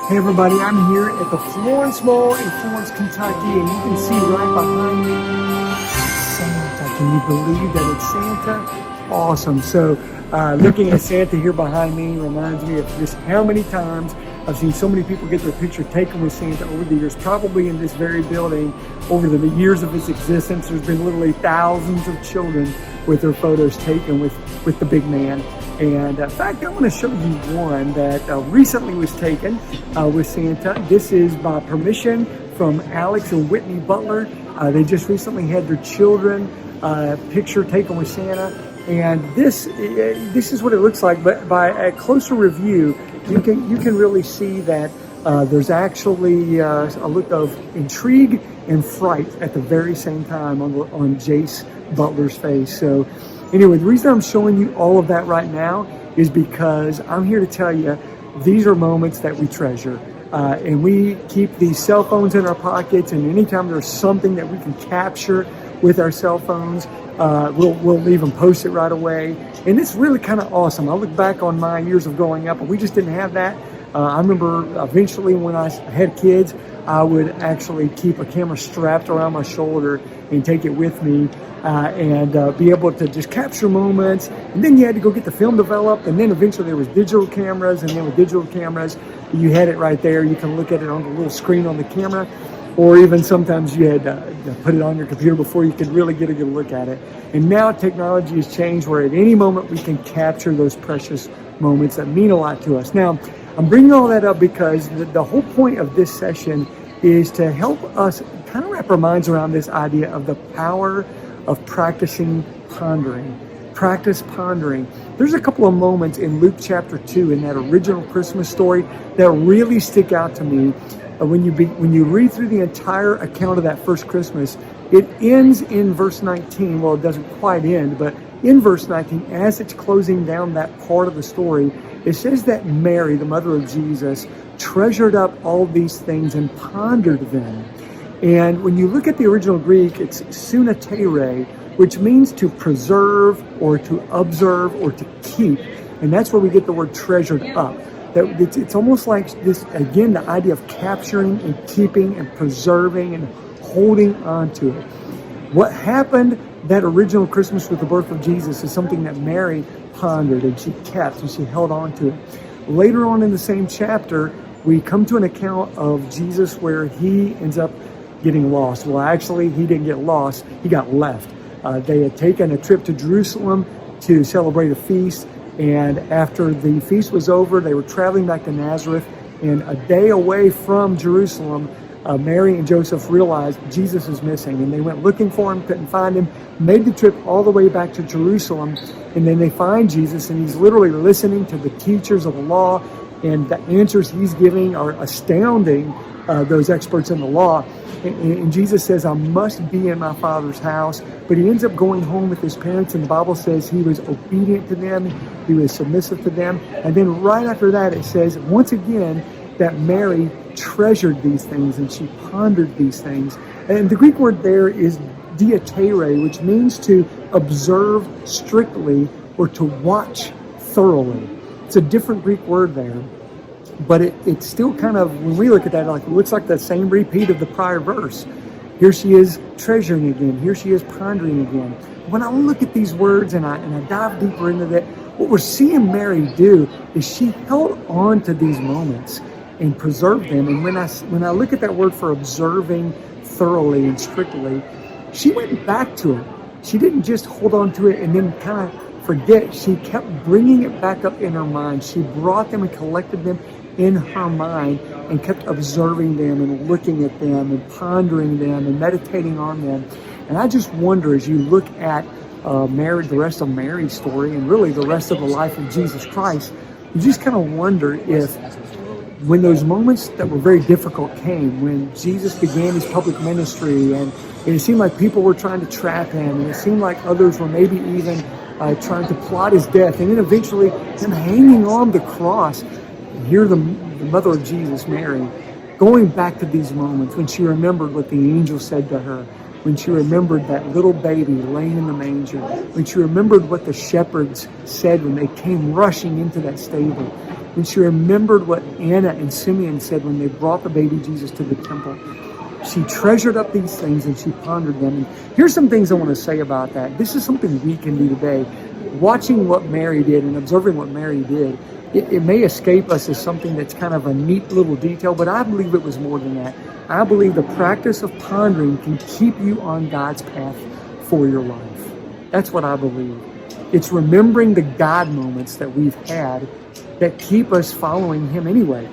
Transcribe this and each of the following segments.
Hey everybody, I'm here at the Florence Mall in Florence, Kentucky, and you can see right behind me Santa. Can you believe that it's Santa? Awesome. So looking at Santa here behind me reminds me of just how many times I've seen so many people get their picture taken with Santa over the years, probably in this very building. Over the years of its existence, there's been literally thousands of children with their photos taken with the big man. And in fact, I want to show you one that recently was taken with Santa. This is by permission from Alex and Whitney Butler. They just recently had their children picture taken with Santa. And this is what it looks like, but by a closer review, you can really see that there's actually a look of intrigue and fright at the very same time on Jace Butler's face. So anyway, the reason I'm showing you all of that right now is because I'm here to tell you these are moments that we treasure. And we keep these cell phones in our pockets, and anytime there's something that we can capture with our cell phones, we'll leave them posted right away. And it's really kind of awesome. I look back on my years of growing up, and we just didn't have that. I remember eventually when I had kids, I would actually keep a camera strapped around my shoulder and take it with me and be able to just capture moments. And then you had to go get the film developed, and then eventually there was digital cameras, and then with digital cameras, you had it right there. You can look at it on the little screen on the camera, or even sometimes you had to put it on your computer before you could really get a good look at it. And now technology has changed where at any moment we can capture those precious moments that mean a lot to us. Now, I'm bringing all that up because the whole point of this session is to help us kind of wrap our minds around this idea of the power of practicing pondering. Practice pondering. There's a couple of moments in Luke chapter 2 in that original Christmas story that really stick out to me. When you read through the entire account of that first Christmas, it ends in verse 19. Well, it doesn't quite end, but in verse 19, as it's closing down that part of the story, it says that Mary, the mother of Jesus, treasured up all these things and pondered them. And when you look at the original Greek, it's sunatere, which means to preserve or to observe or to keep. And that's where we get the word treasured up. That it's almost like this, again, the idea of capturing and keeping and preserving and holding on to it. What happened that original Christmas with the birth of Jesus is something that Mary pondered and she kept and she held on to it. Later on in the same chapter, we come to an account of Jesus where he ends up getting lost. Well, actually, he didn't get lost. He got left. They had taken a trip to Jerusalem to celebrate a feast. And after the feast was over, they were traveling back to Nazareth. And a day away from Jerusalem, Mary and Joseph realized Jesus is missing. And they went looking for him, couldn't find him, made the trip all the way back to Jerusalem. And then they find Jesus, and he's literally listening to the teachers of the law. And the answers he's giving are astounding, those experts in the law. And Jesus says, I must be in my Father's house. But he ends up going home with his parents, and the Bible says he was obedient to them, he was submissive to them. And then right after that, it says, once again, that Mary treasured these things and she pondered these things. And the Greek word there is diatere, which means to observe strictly or to watch thoroughly. It's a different Greek word there. But it's still kind of, when we look at that, like it looks like the same repeat of the prior verse. Here she is treasuring again. Here she is pondering again. When I look at these words and I dive deeper into that, what we're seeing Mary do is she held on to these moments and preserved them. And when I look at that word for observing thoroughly and strictly, she went back to it. She didn't just hold on to it and then kind of forget. She kept bringing it back up in her mind. She brought them and collected them in her mind and kept observing them and looking at them and pondering them and meditating on them. And I just wonder, as you look at Mary, the rest of Mary's story, and really the rest of the life of Jesus Christ, you just kind of wonder if when those moments that were very difficult came, when Jesus began his public ministry and it seemed like people were trying to trap him, and it seemed like others were maybe even trying to plot his death, and then eventually him hanging on the cross. Here the mother of Jesus, Mary, going back to these moments when she remembered what the angel said to her, when she remembered that little baby laying in the manger, when she remembered what the shepherds said when they came rushing into that stable. when she remembered what Anna and Simeon said when they brought the baby Jesus to the temple. She treasured up these things and she pondered them. And here's some things I want to say about that. This is something we can do today. Watching what Mary did and observing what Mary did, it may escape us as something that's kind of a neat little detail, but I believe it was more than that. I believe the practice of pondering can keep you on God's path for your life. That's what I believe. It's remembering the God moments that we've had that keep us following Him anyway.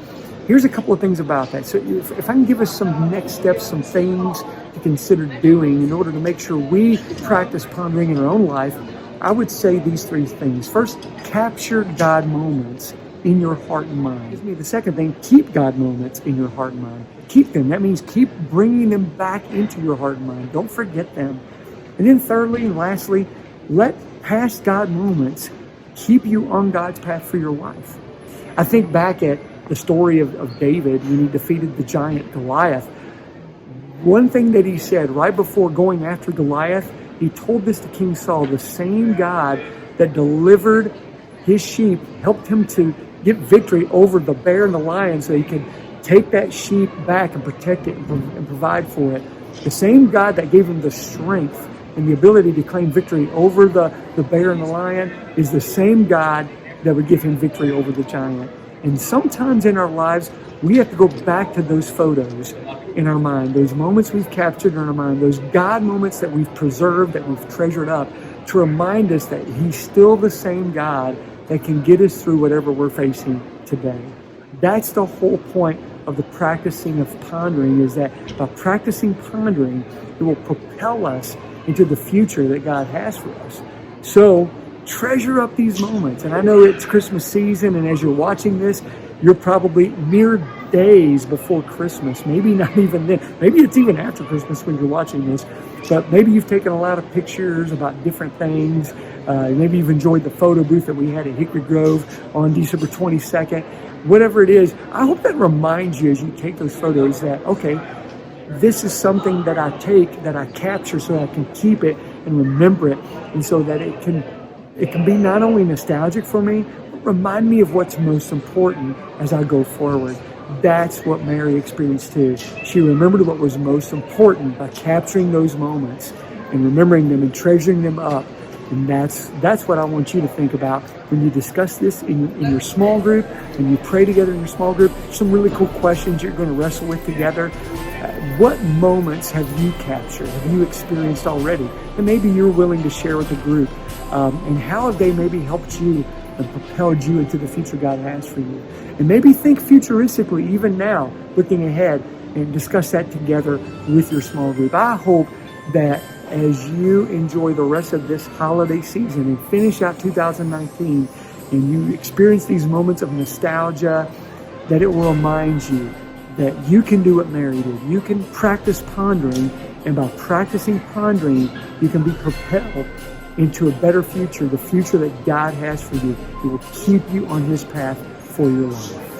Here's a couple of things about that. So if I can give us some next steps, some things to consider doing in order to make sure we practice pondering in our own life, I would say these three things. First, capture God moments in your heart and mind. The second thing, keep God moments in your heart and mind. Keep them. That means keep bringing them back into your heart and mind. Don't forget them. And then thirdly and lastly, let past God moments keep you on God's path for your life. I think back at the story of David when he defeated the giant Goliath. One thing that he said right before going after Goliath, he told this to King Saul, the same God that delivered his sheep, helped him to get victory over the bear and the lion so he could take that sheep back and protect it and provide for it. The same God that gave him the strength and the ability to claim victory over the bear and the lion is the same God that would give him victory over the giant. And sometimes in our lives, we have to go back to those photos in our mind, those moments we've captured in our mind, those God moments that we've preserved, that we've treasured up, to remind us that He's still the same God that can get us through whatever we're facing today. That's the whole point of the practicing of pondering, is that by practicing pondering, it will propel us into the future that God has for us. So treasure up these moments. And I know it's Christmas season, and as you're watching this, you're probably mere days before Christmas, maybe not even then. Maybe it's even after Christmas when you're watching this, but maybe you've taken a lot of pictures about different things. Maybe you've enjoyed the photo booth that we had at Hickory Grove on December 22nd. Whatever it is, I hope that reminds you as you take those photos that, okay, this is something that I take, that I capture so I can keep it and remember it, and so that it can be not only nostalgic for me, but remind me of what's most important as I go forward. That's what Mary experienced too. She remembered what was most important by capturing those moments and remembering them and treasuring them up. And that's what I want you to think about when you discuss this in your small group, when you pray together in your small group. Some really cool questions you're going to wrestle with together. What moments have you captured, have you experienced already, and maybe you're willing to share with the group? And how have they maybe helped you and propelled you into the future God has for you? And maybe think futuristically even now, looking ahead, and discuss that together with your small group. I hope that as you enjoy the rest of this holiday season and finish out 2019, and you experience these moments of nostalgia, that it will remind you that you can do what Mary did. You can practice pondering, and by practicing pondering, you can be propelled into a better future, the future that God has for you. It will keep you on His path for your life.